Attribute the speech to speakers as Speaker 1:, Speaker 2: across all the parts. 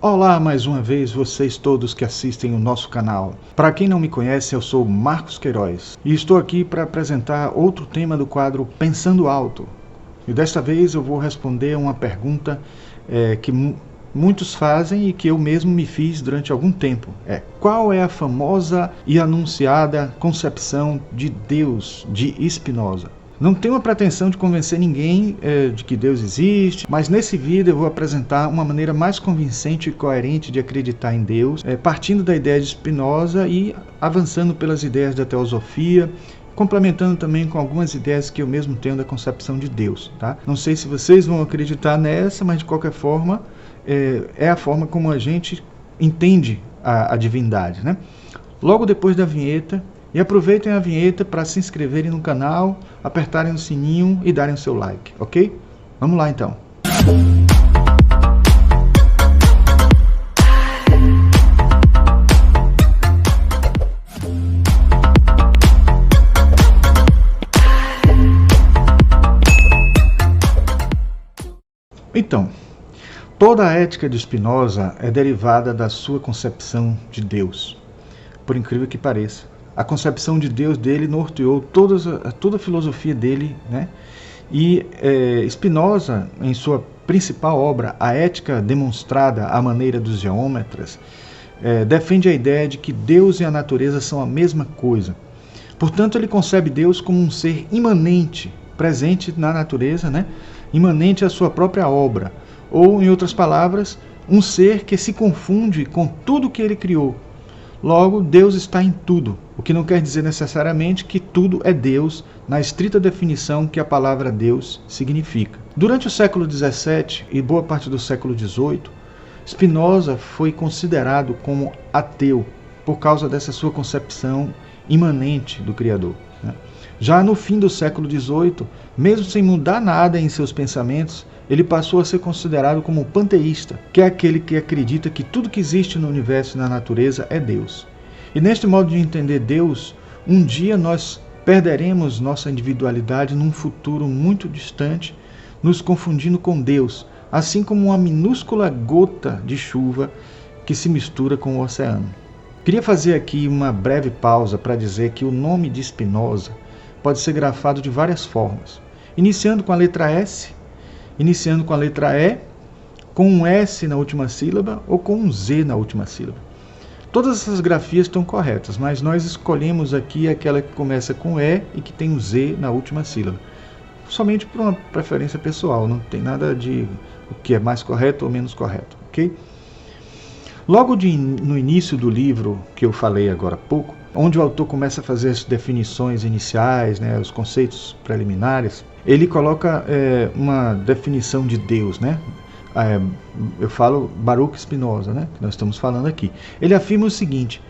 Speaker 1: Olá mais uma vez vocês todos que assistem o nosso canal. Para quem não me conhece, eu sou Marcos Queiroz e estou aqui para apresentar outro tema do quadro Pensando Alto. E desta vez eu vou responder uma pergunta que muitos fazem e que eu mesmo me fiz durante algum tempo. Qual é a famosa e anunciada concepção de Deus de Spinoza? Não tenho a pretensão de convencer ninguém de que Deus existe, mas nesse vídeo eu vou apresentar uma maneira mais convincente e coerente de acreditar em Deus, partindo da ideia de Spinoza e avançando pelas ideias da teosofia, complementando também com algumas ideias que eu mesmo tenho da concepção de Deus. Tá? Não sei se vocês vão acreditar nessa, mas de qualquer forma, é a forma como a gente entende a divindade. Né? Logo depois da vinheta, e aproveitem a vinheta para se inscreverem no canal, apertarem o sininho e darem o seu like, ok? Vamos lá então. Então, toda a ética de Spinoza é derivada da sua concepção de Deus, por incrível que pareça. A concepção de Deus dele norteou toda a filosofia dele, né? E Spinoza, em sua principal obra, A Ética Demonstrada à Maneira dos Geômetras, defende a ideia de que Deus e a natureza são a mesma coisa. Portanto, ele concebe Deus como um ser imanente, presente na natureza, né? Imanente à sua própria obra, ou, em outras palavras, um ser que se confunde com tudo que ele criou. Logo, Deus está em tudo, o que não quer dizer necessariamente que tudo é Deus, na estrita definição que a palavra Deus significa. Durante o século XVII e boa parte do século XVIII, Spinoza foi considerado como ateu, por causa dessa sua concepção imanente do Criador. Já no fim do século XVIII, mesmo sem mudar nada em seus pensamentos, ele passou a ser considerado como panteísta, que é aquele que acredita que tudo que existe no universo e na natureza é Deus. E neste modo de entender Deus, um dia nós perderemos nossa individualidade num futuro muito distante, nos confundindo com Deus, assim como uma minúscula gota de chuva que se mistura com o oceano. Queria fazer aqui uma breve pausa para dizer que o nome de Spinoza pode ser grafado de várias formas, iniciando com a letra S, iniciando com a letra E, com um S na última sílaba ou com um Z na última sílaba. Todas essas grafias estão corretas, mas nós escolhemos aqui aquela que começa com E e que tem um Z na última sílaba. Somente por uma preferência pessoal, não tem nada de o que é mais correto ou menos correto, ok? Logo no início do livro que eu falei agora há pouco, onde o autor começa a fazer as definições iniciais, né, os conceitos preliminares, ele coloca uma definição de Deus, né? Eu falo Baruch Spinoza, né, que nós estamos falando aqui. Ele afirma o seguinte: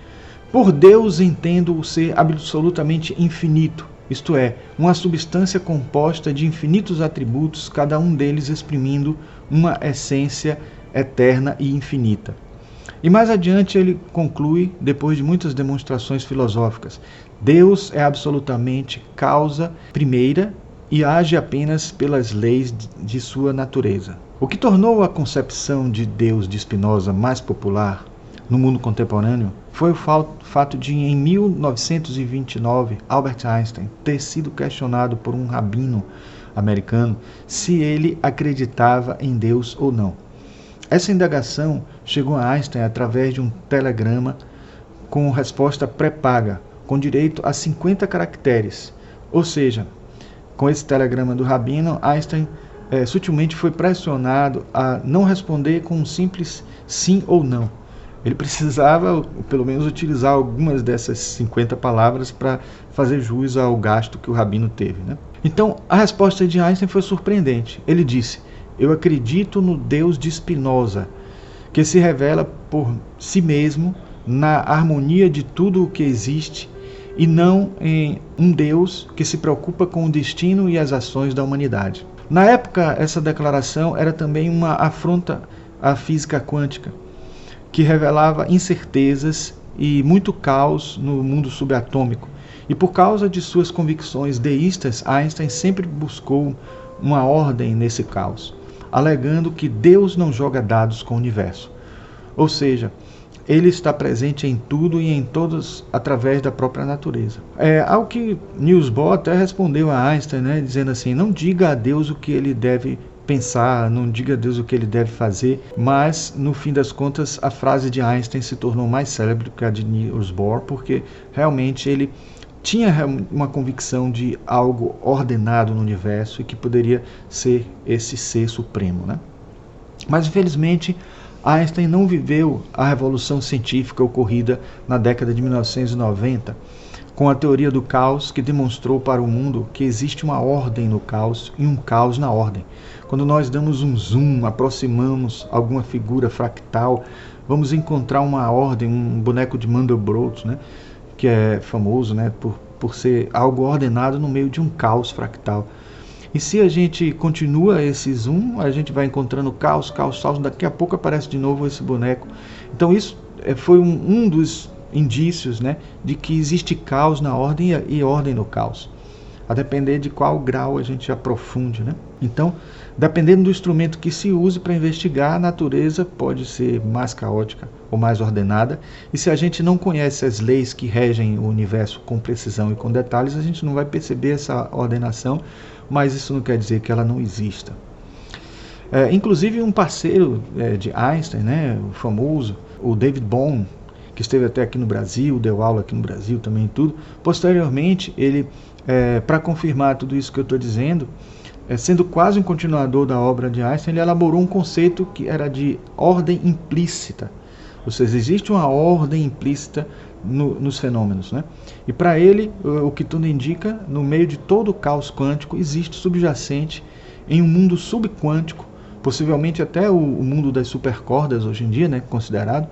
Speaker 1: por Deus entendo o ser absolutamente infinito, isto é, uma substância composta de infinitos atributos, cada um deles exprimindo uma essência eterna e infinita. E mais adiante ele conclui, depois de muitas demonstrações filosóficas: Deus é absolutamente causa primeira e age apenas pelas leis de sua natureza. O que tornou a concepção de Deus de Spinoza mais popular no mundo contemporâneo foi o fato de, em 1929, Albert Einstein ter sido questionado por um rabino americano se ele acreditava em Deus ou não. Essa indagação chegou a Einstein através de um telegrama com resposta pré-paga, com direito a 50 caracteres. Ou seja, com esse telegrama do rabino, Einstein sutilmente foi pressionado a não responder com um simples sim ou não. Ele precisava, pelo menos, utilizar algumas dessas 50 palavras para fazer jus ao gasto que o rabino teve, né? Então, a resposta de Einstein foi surpreendente. Ele disse: eu acredito no Deus de Spinoza, que se revela por si mesmo na harmonia de tudo o que existe e não em um Deus que se preocupa com o destino e as ações da humanidade. Na época, essa declaração era também uma afronta à física quântica, que revelava incertezas e muito caos no mundo subatômico. E por causa de suas convicções deístas, Einstein sempre buscou uma ordem nesse caos, alegando que Deus não joga dados com o universo. Ou seja, ele está presente em tudo e em todos através da própria natureza. Ao que Niels Bohr até respondeu a Einstein, né, dizendo assim, não diga a Deus o que ele deve pensar, não diga a Deus o que ele deve fazer, mas no fim das contas a frase de Einstein se tornou mais célebre que a de Niels Bohr, porque realmente ele tinha uma convicção de algo ordenado no universo e que poderia ser esse ser supremo, né? Mas infelizmente Einstein não viveu a revolução científica ocorrida na década de 1990, com a teoria do caos, que demonstrou para o mundo que existe uma ordem no caos e um caos na ordem. Quando nós damos um zoom, aproximamos alguma figura fractal, vamos encontrar uma ordem, um boneco de Mandelbrot, né, que é famoso, né, por ser algo ordenado no meio de um caos fractal. E se a gente continua esse zoom, a gente vai encontrando caos, daqui a pouco aparece de novo esse boneco. Então isso foi um dos indícios, né, de que existe caos na ordem e ordem no caos, a depender de qual grau a gente aprofunde, né? Então, dependendo do instrumento que se use para investigar, a natureza pode ser mais caótica ou mais ordenada, e se a gente não conhece as leis que regem o universo com precisão e com detalhes, a gente não vai perceber essa ordenação, mas isso não quer dizer que ela não exista. Inclusive um parceiro de Einstein, né, o famoso, o David Bohm, que esteve até aqui no Brasil, deu aula aqui no Brasil também e tudo, posteriormente ele, para confirmar tudo isso que eu estou dizendo, sendo quase um continuador da obra de Einstein, ele elaborou um conceito que era de ordem implícita. Ou seja, existe uma ordem implícita nos fenômenos, né? E para ele, o que tudo indica, no meio de todo o caos quântico, existe subjacente em um mundo subquântico, possivelmente até o mundo das supercordas hoje em dia, né, considerado,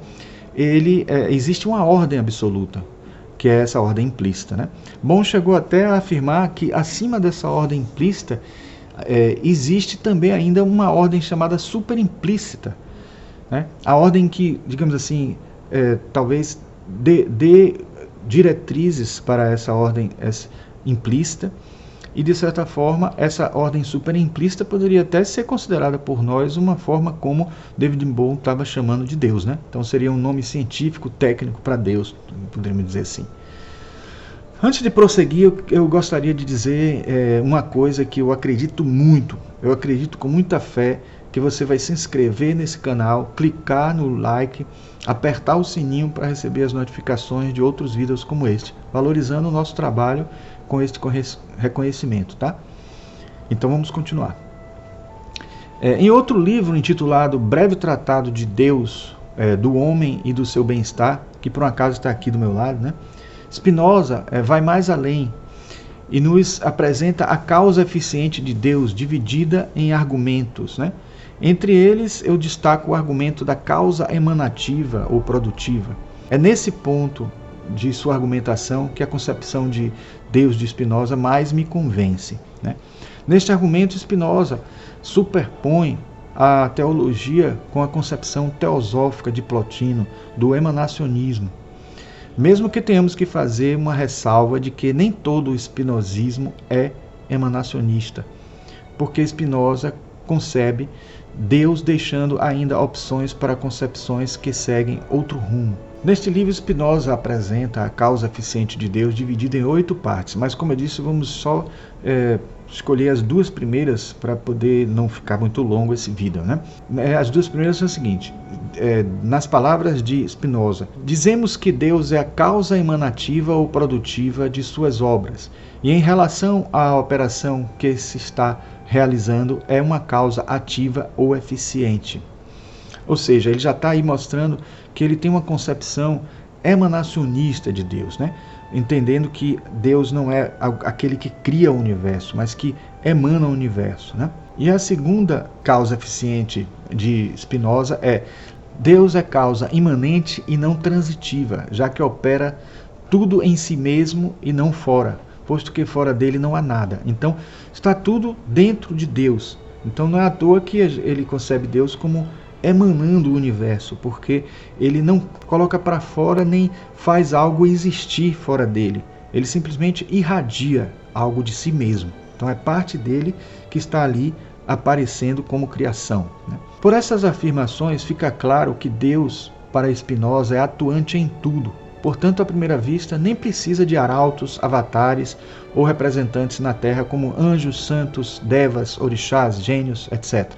Speaker 1: existe uma ordem absoluta, que é essa ordem implícita, né? Bohm chegou até a afirmar que acima dessa ordem implícita existe também ainda uma ordem chamada superimplícita, né? A ordem que, digamos assim, talvez dê diretrizes para essa ordem implícita, e de certa forma essa ordem superimplícita poderia até ser considerada por nós uma forma como David Bohm estava chamando de Deus, né? Então seria um nome científico, técnico para Deus, poderíamos dizer assim. Antes de prosseguir, eu gostaria de dizer uma coisa que eu acredito muito, eu acredito com muita fé, que você vai se inscrever nesse canal, clicar no like, apertar o sininho para receber as notificações de outros vídeos como este, valorizando o nosso trabalho com este reconhecimento, tá? Então vamos continuar. Em outro livro intitulado Breve Tratado de Deus, do Homem e do Seu Bem-Estar, que por um acaso está aqui do meu lado, né? Spinoza vai mais além e nos apresenta a causa eficiente de Deus dividida em argumentos, né? Entre eles eu destaco o argumento da causa emanativa ou produtiva. É nesse ponto de sua argumentação que a concepção de Deus de Spinoza mais me convence, né? Neste argumento, Spinoza superpõe a teologia com a concepção teosófica de Plotino do emanacionismo, mesmo que tenhamos que fazer uma ressalva de que nem todo o espinosismo é emanacionista, porque Spinoza concebe Deus deixando ainda opções para concepções que seguem outro rumo. Neste livro, Spinoza apresenta a causa eficiente de Deus dividida em 8 partes, mas como eu disse, vamos só escolher as 2 primeiras para poder não ficar muito longo esse vídeo, né? As 2 primeiras são as seguintes, nas palavras de Spinoza: dizemos que Deus é a causa emanativa ou produtiva de suas obras, e em relação à operação que se está realizando é uma causa ativa ou eficiente. Ou seja, ele já está aí mostrando que ele tem uma concepção emanacionista de Deus, né? Entendendo que Deus não é aquele que cria o universo, mas que emana o universo, né? E a segunda causa eficiente de Spinoza Deus é causa imanente e não transitiva, já que opera tudo em si mesmo e não fora, posto que fora dele não há nada. Então, está tudo dentro de Deus. Então, não é à toa que ele concebe Deus como emanando o universo, porque ele não coloca para fora nem faz algo existir fora dele. Ele simplesmente irradia algo de si mesmo. Então, é parte dele que está ali aparecendo como criação, né? Por essas afirmações fica claro que Deus, para Spinoza, é atuante em tudo. Portanto, à primeira vista, nem precisa de arautos, avatares ou representantes na Terra como anjos, santos, devas, orixás, gênios, etc.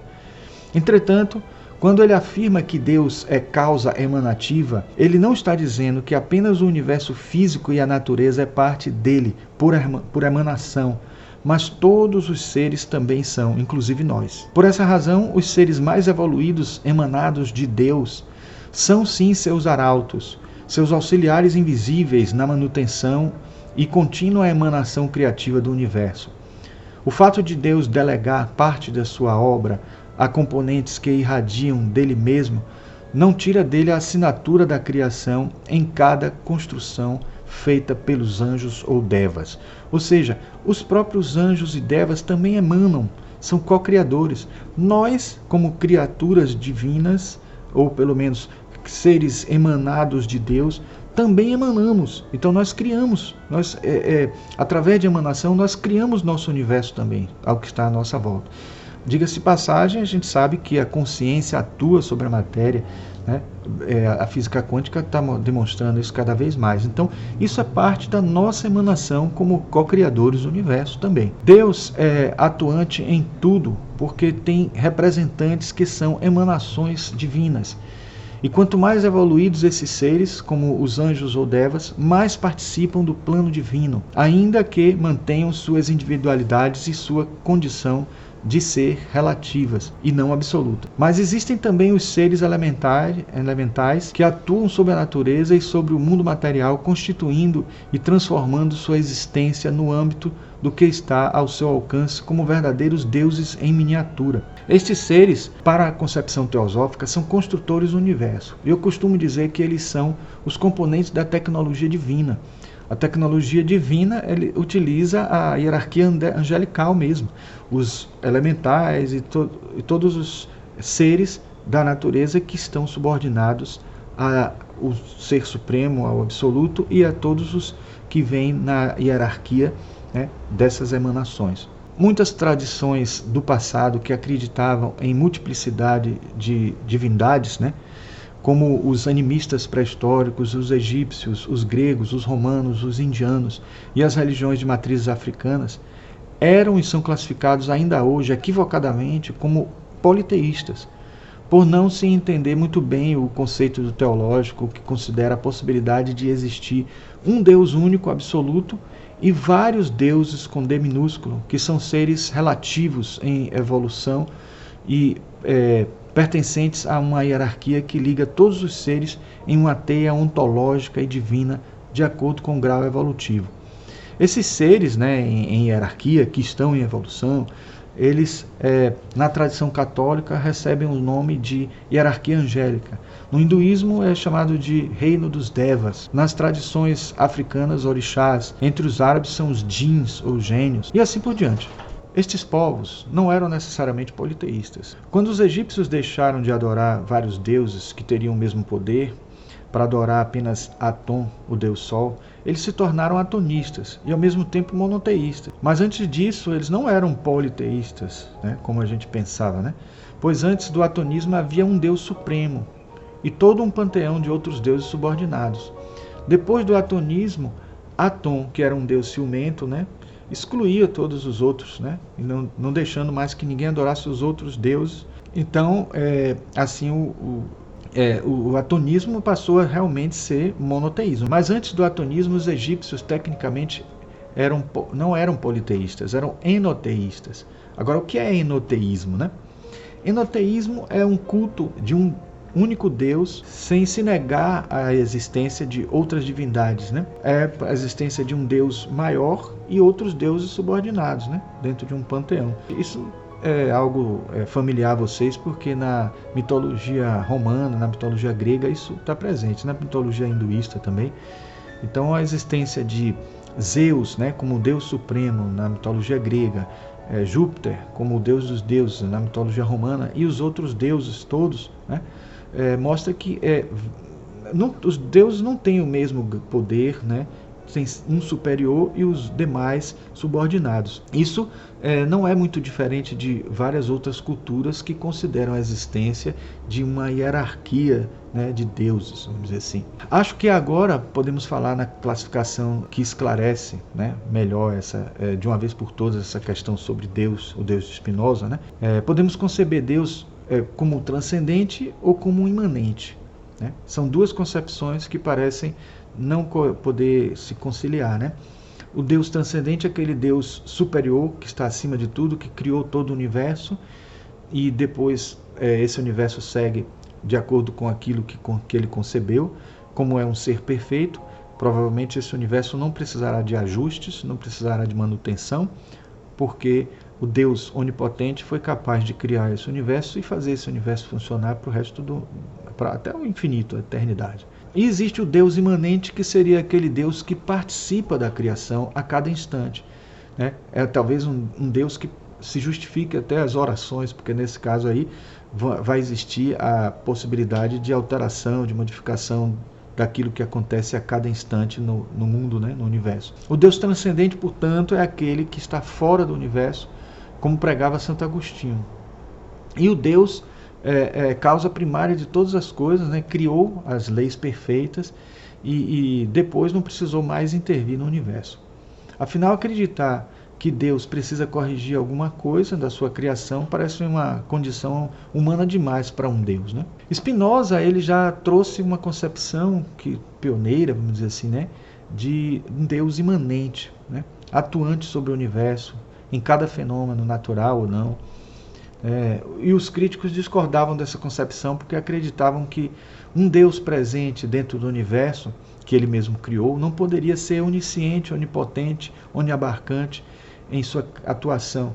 Speaker 1: Entretanto, quando ele afirma que Deus é causa emanativa, ele não está dizendo que apenas o universo físico e a natureza é parte dele, por emanação, mas todos os seres também são, inclusive nós. Por essa razão, os seres mais evoluídos, emanados de Deus, são sim seus arautos, seus auxiliares invisíveis na manutenção e contínua emanação criativa do universo. O fato de Deus delegar parte da sua obra a componentes que irradiam dele mesmo não tira dele a assinatura da criação em cada construção feita pelos anjos ou devas. Ou seja, os próprios anjos e devas também emanam, são co-criadores. Nós, como criaturas divinas, ou pelo menos seres emanados de Deus, também emanamos. Então nós criamos, através de emanação, nós criamos nosso universo também, ao que está à nossa volta. Diga-se passagem, a gente sabe que a consciência atua sobre a matéria, né? A física quântica está demonstrando isso cada vez mais. Então, isso é parte da nossa emanação como co-criadores do universo também. Deus é atuante em tudo, porque tem representantes que são emanações divinas. E quanto mais evoluídos esses seres, como os anjos ou devas, mais participam do plano divino, ainda que mantenham suas individualidades e sua condição de ser relativas e não absoluta. Mas existem também os seres elementais que atuam sobre a natureza e sobre o mundo material, constituindo e transformando sua existência no âmbito do que está ao seu alcance como verdadeiros deuses em miniatura. Estes seres, para a concepção teosófica, são construtores do universo. Eu costumo dizer que eles são os componentes da tecnologia divina. A tecnologia divina ele utiliza a hierarquia angelical mesmo, os elementais e todos os seres da natureza que estão subordinados ao Ser Supremo, ao Absoluto e a todos os que vêm na hierarquia, né, dessas emanações. Muitas tradições do passado que acreditavam em multiplicidade de divindades, né, como os animistas pré-históricos, os egípcios, os gregos, os romanos, os indianos e as religiões de matrizes africanas, eram e são classificados ainda hoje equivocadamente como politeístas, por não se entender muito bem o conceito do teológico, que considera a possibilidade de existir um Deus único, absoluto, e vários deuses com D minúsculo, que são seres relativos em evolução e pertencentes a uma hierarquia que liga todos os seres em uma teia ontológica e divina de acordo com o grau evolutivo. Esses seres, né, em hierarquia, que estão em evolução, eles, na tradição católica, recebem o nome de hierarquia angélica. No hinduísmo é chamado de reino dos devas. Nas tradições africanas, orixás. Entre os árabes são os djinns ou gênios, e assim por diante. Estes povos não eram necessariamente politeístas. Quando os egípcios deixaram de adorar vários deuses que teriam o mesmo poder, para adorar apenas Atom, o deus Sol, eles se tornaram atonistas e ao mesmo tempo monoteístas. Mas antes disso, eles não eram politeístas, né, como a gente pensava, né? Pois antes do atonismo havia um deus supremo e todo um panteão de outros deuses subordinados. Depois do atonismo, Atom, que era um deus ciumento, né, excluía todos os outros, né, e não deixando mais que ninguém adorasse os outros deuses. Então, assim, o atonismo passou a realmente ser monoteísmo. Mas antes do atonismo, os egípcios tecnicamente não eram politeístas, eram enoteístas. Agora, o que é enoteísmo, né? Enoteísmo é um culto de um único Deus sem se negar a existência de outras divindades, né? É a existência de um Deus maior e outros deuses subordinados, né, dentro de um panteão. Isso é algo familiar a vocês, porque na mitologia romana, na mitologia grega, isso está presente, na mitologia hinduísta também. Então a existência de Zeus, né, como Deus supremo na mitologia grega, Júpiter como o deus dos deuses na mitologia romana e os outros deuses todos, né, mostra que os deuses não têm o mesmo poder, né, tem um superior e os demais subordinados. Isso não é muito diferente de várias outras culturas que consideram a existência de uma hierarquia, né, de deuses, vamos dizer assim. Acho que agora podemos falar na classificação que esclarece, né, melhor de uma vez por todas essa questão sobre Deus, o Deus de Spinoza, né? Podemos conceber Deus como transcendente ou como imanente, né? São duas concepções que parecem não poder se conciliar, né? O Deus transcendente é aquele Deus superior que está acima de tudo, que criou todo o universo e depois esse universo segue de acordo com aquilo que ele concebeu. Como é um ser perfeito, provavelmente esse universo não precisará de ajustes, não precisará de manutenção, porque o Deus onipotente foi capaz de criar esse universo e fazer esse universo funcionar para o resto até o infinito, a eternidade. E existe o Deus imanente, que seria aquele Deus que participa da criação a cada instante, né? É talvez um Deus que se justifique até as orações, porque nesse caso aí vai existir a possibilidade de alteração, de modificação daquilo que acontece a cada instante no mundo, né, no universo. O Deus transcendente, portanto, é aquele que está fora do universo, como pregava Santo Agostinho. E o Deus causa primária de todas as coisas, né? Criou as leis perfeitas e depois não precisou mais intervir no universo. Afinal, acreditar que Deus precisa corrigir alguma coisa da sua criação parece uma condição humana demais para um Deus, né? Spinoza, ele já trouxe uma concepção pioneira, vamos dizer assim, né, de um Deus imanente, né, atuante sobre o universo, em cada fenômeno, natural ou não. E os críticos discordavam dessa concepção porque acreditavam que um Deus presente dentro do universo, que ele mesmo criou, não poderia ser onisciente, onipotente, oniabarcante em sua atuação.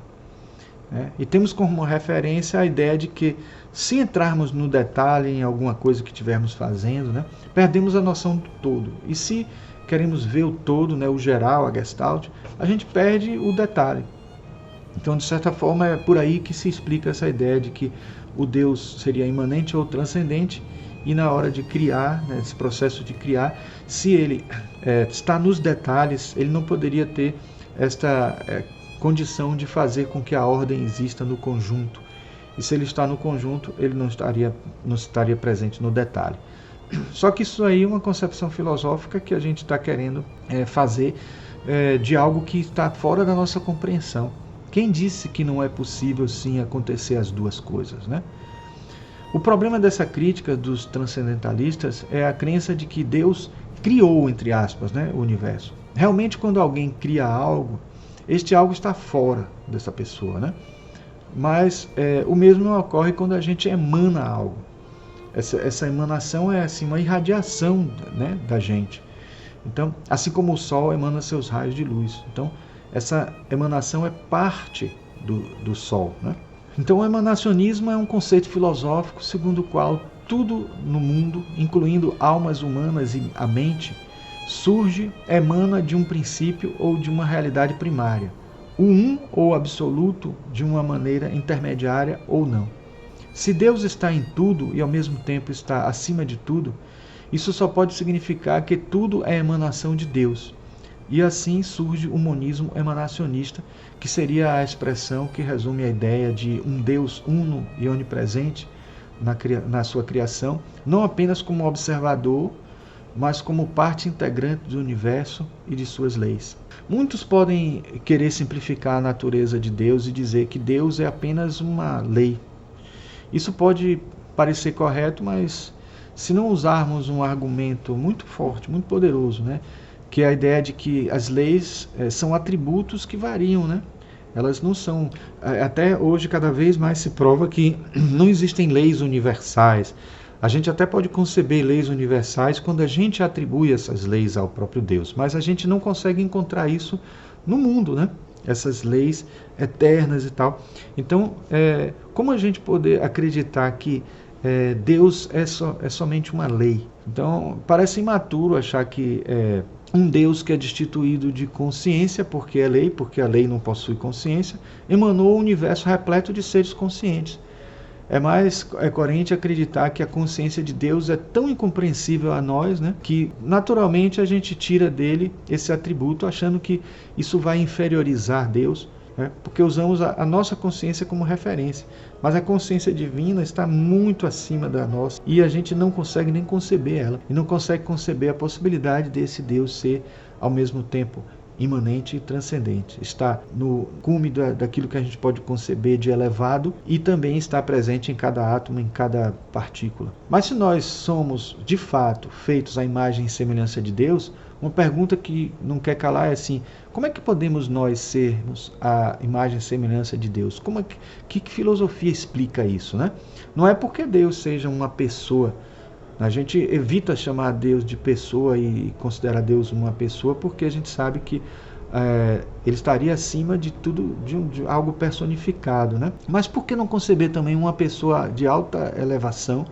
Speaker 1: E temos como referência a ideia de que, se entrarmos no detalhe em alguma coisa que estivermos fazendo, né, perdemos a noção do todo. E se queremos ver o todo, né, o geral, a Gestalt, a gente perde o detalhe. Então, de certa forma, é por aí que se explica essa ideia de que o Deus seria imanente ou transcendente, e na hora de criar, né, esse processo de criar, se ele está nos detalhes, ele não poderia ter esta condição de fazer com que a ordem exista no conjunto. E se ele está no conjunto, ele não estaria presente no detalhe. Só que isso aí é uma concepção filosófica que a gente está querendo fazer de algo que está fora da nossa compreensão. Quem disse que não é possível, sim, acontecer as duas coisas, né? O problema dessa crítica dos transcendentalistas é a crença de que Deus criou, entre aspas, né, o universo. Realmente, quando alguém cria algo, este algo está fora dessa pessoa, né? Mas o mesmo não ocorre quando a gente emana algo. Essa emanação é assim, uma irradiação, né, da gente. Então, assim como o Sol emana seus raios de luz. Então, essa emanação é parte do Sol, né? Então, o emanacionismo é um conceito filosófico segundo o qual tudo no mundo, incluindo almas humanas e a mente, emana de um princípio ou de uma realidade primária, o ou absoluto de uma maneira intermediária ou não. Se Deus está em tudo e ao mesmo tempo está acima de tudo, isso só pode significar que tudo é emanação de Deus. E assim surge o monismo emanacionista, que seria a expressão que resume a ideia de um Deus uno e onipresente na sua criação, não apenas como observador, mas como parte integrante do universo e de suas leis. Muitos podem querer simplificar a natureza de Deus e dizer que Deus é apenas uma lei. Isso pode parecer correto, mas se não usarmos um argumento muito forte, muito poderoso, né, que é a ideia de que as leis são atributos que variam, né? Elas não são... Até hoje, cada vez mais se prova que não existem leis universais. A gente até pode conceber leis universais quando a gente atribui essas leis ao próprio Deus, mas a gente não consegue encontrar isso no mundo, né? Essas leis eternas e tal. Então, como a gente poder acreditar que Deus é somente uma lei? Então, parece imaturo achar que um Deus que é destituído de consciência, porque a lei não possui consciência, emanou o universo repleto de seres conscientes. É mais coerente acreditar que a consciência de Deus é tão incompreensível a nós, né, que naturalmente a gente tira dele esse atributo, achando que isso vai inferiorizar Deus, né, porque usamos a nossa consciência como referência. Mas a consciência divina está muito acima da nossa e a gente não consegue nem conceber ela. E não consegue conceber a possibilidade desse Deus ser, ao mesmo tempo, imanente e transcendente. Está no cume daquilo que a gente pode conceber de elevado e também está presente em cada átomo, em cada partícula. Mas se nós somos, de fato, feitos à imagem e semelhança de Deus, uma pergunta que não quer calar é assim: como é que podemos nós sermos a imagem e semelhança de Deus? Que filosofia explica isso, né? Não é porque Deus seja uma pessoa. A gente evita chamar Deus de pessoa e considerar Deus uma pessoa porque a gente sabe que ele estaria acima de tudo, de algo personificado, né? Mas por que não conceber também uma pessoa de alta elevação,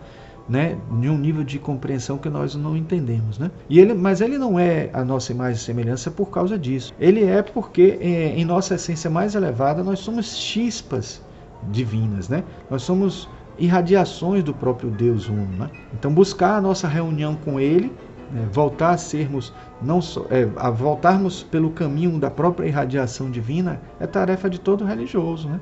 Speaker 1: né, de um nível de compreensão que nós não entendemos, né? Mas ele não é a nossa imagem e semelhança por causa disso. Ele é porque em nossa essência mais elevada nós somos chispas divinas, né? Nós somos irradiações do próprio Deus uno, né? Então buscar a nossa reunião com Ele, né, voltar a sermos a voltarmos pelo caminho da própria irradiação divina é tarefa de todo religioso, né?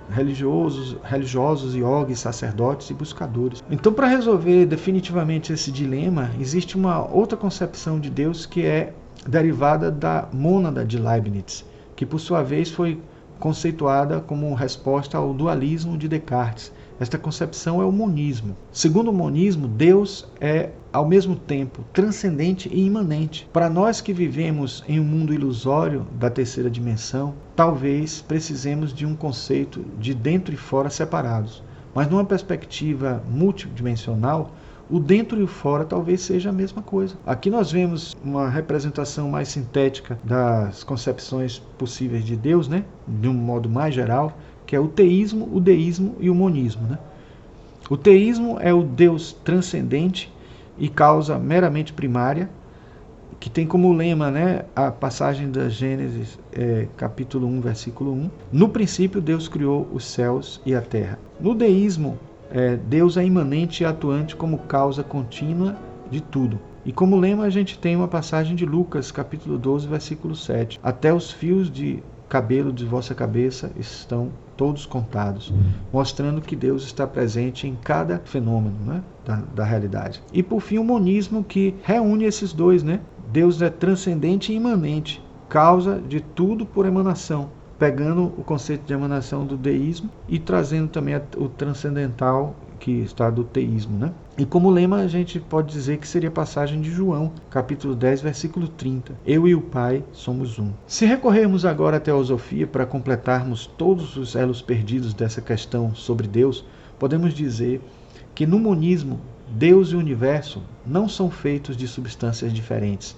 Speaker 1: Religiosos, iogues, sacerdotes e buscadores. Então, para resolver definitivamente esse dilema, existe uma outra concepção de Deus que é derivada da mônada de Leibniz, que por sua vez foi conceituada como resposta ao dualismo de Descartes. Esta concepção é o monismo. Segundo o monismo, Deus é, ao mesmo tempo, transcendente e imanente. Para nós que vivemos em um mundo ilusório da terceira dimensão, talvez precisemos de um conceito de dentro e fora separados. Mas numa perspectiva multidimensional, o dentro e o fora talvez seja a mesma coisa. Aqui nós vemos uma representação mais sintética das concepções possíveis de Deus, né? De um modo mais geral, que é o teísmo, o deísmo e o monismo, né? O teísmo é o Deus transcendente e causa meramente primária, que tem como lema, né, a passagem da Gênesis, capítulo 1, versículo 1. No princípio, Deus criou os céus e a terra. No deísmo, Deus é imanente e atuante como causa contínua de tudo. E como lema a gente tem uma passagem de Lucas, capítulo 12, versículo 7. Até os fios de cabelo de vossa cabeça estão todos contados, mostrando que Deus está presente em cada fenômeno, né, da realidade. E por fim o monismo, que reúne esses dois, né? Deus é transcendente e imanente, causa de tudo por emanação, pegando o conceito de emanação do deísmo e trazendo também o transcendental que está do teísmo, né? E como lema a gente pode dizer que seria a passagem de João, capítulo 10, versículo 30. Eu e o Pai somos um. Se recorrermos agora à teosofia para completarmos todos os elos perdidos dessa questão sobre Deus, podemos dizer que no monismo, Deus e o universo não são feitos de substâncias diferentes,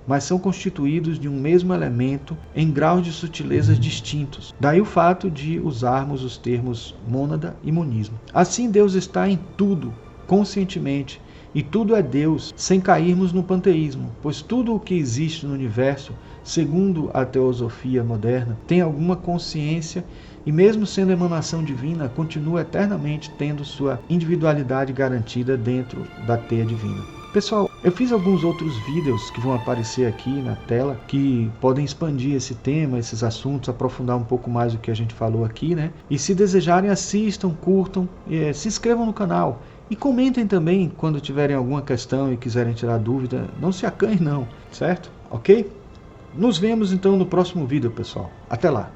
Speaker 1: mas são constituídos de um mesmo elemento em graus de sutilezas distintos. Daí o fato de usarmos os termos mônada e monismo. Assim, Deus está em tudo, conscientemente, e tudo é Deus, sem cairmos no panteísmo, pois tudo o que existe no universo, segundo a teosofia moderna, tem alguma consciência e, mesmo sendo emanação divina, continua eternamente tendo sua individualidade garantida dentro da teia divina. Pessoal, eu fiz alguns outros vídeos que vão aparecer aqui na tela, que podem expandir esse tema, esses assuntos, aprofundar um pouco mais o que a gente falou aqui, né? E se desejarem, assistam, curtam, se inscrevam no canal e comentem também quando tiverem alguma questão e quiserem tirar dúvida. Não se acanhem não, certo? Ok? Nos vemos então no próximo vídeo, pessoal. Até lá!